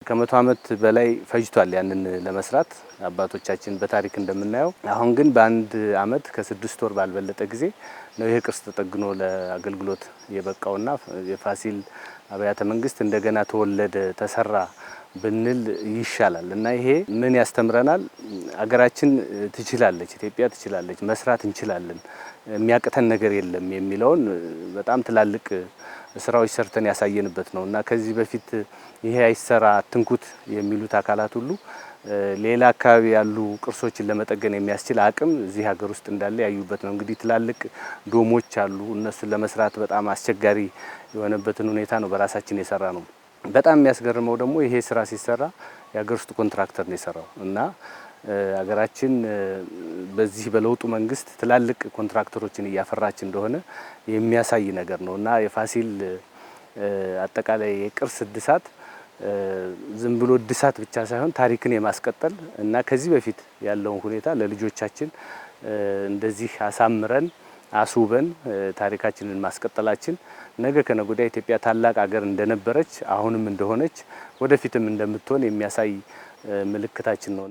ከመቶ ዓመት በላይ ፈጅቷል ያንን ለመስራት አባቶቻችን በታሪክ እንደምናየው። አሁን ግን በአንድ ዓመት ከ6 ወር ባልበለጠ ጊዜ ነው ይሄ ቅርስ ተጠግኖ ለአገልግሎት የበቃውና የፋሲል አብያተ መንግስት እንደገና ተወለደ ተሰራ ብንል ይሻላል። እና ይሄ ምን ያስተምረናል? አገራችን ትችላለች፣ ኢትዮጵያ ትችላለች፣ መስራት እንችላለን፣ የሚያቅተን ነገር የለም የሚለውን በጣም ትላልቅ ስራዎች ሰርተን ያሳየንበት ነው። እና ከዚህ በፊት ይሄ አይሰራ አትንኩት የሚሉት አካላት ሁሉ ሌላ አካባቢ ያሉ ቅርሶችን ለመጠገን የሚያስችል አቅም እዚህ ሀገር ውስጥ እንዳለ ያዩበት ነው። እንግዲህ ትላልቅ ዶሞች አሉ፣ እነሱን ለመስራት በጣም አስቸጋሪ የሆነበትን ሁኔታ ነው በራሳችን የሰራ ነው። በጣም የሚያስገርመው ደግሞ ይሄ ስራ ሲሰራ የሀገር ውስጥ ኮንትራክተር ነው የሰራው እና ሀገራችን በዚህ በለውጡ መንግስት ትላልቅ ኮንትራክተሮችን እያፈራች እንደሆነ የሚያሳይ ነገር ነው። እና የፋሲል አጠቃላይ የቅርስ እድሳት ዝም ብሎ እድሳት ብቻ ሳይሆን ታሪክን የማስቀጠል እና ከዚህ በፊት ያለውን ሁኔታ ለልጆቻችን እንደዚህ አሳምረን አስውበን ታሪካችንን ማስቀጠላችን ነገ ከነገ ወዲያ ኢትዮጵያ ታላቅ ሀገር እንደነበረች አሁንም እንደሆነች ወደፊትም እንደምትሆን የሚያሳይ ምልክታችን ነው።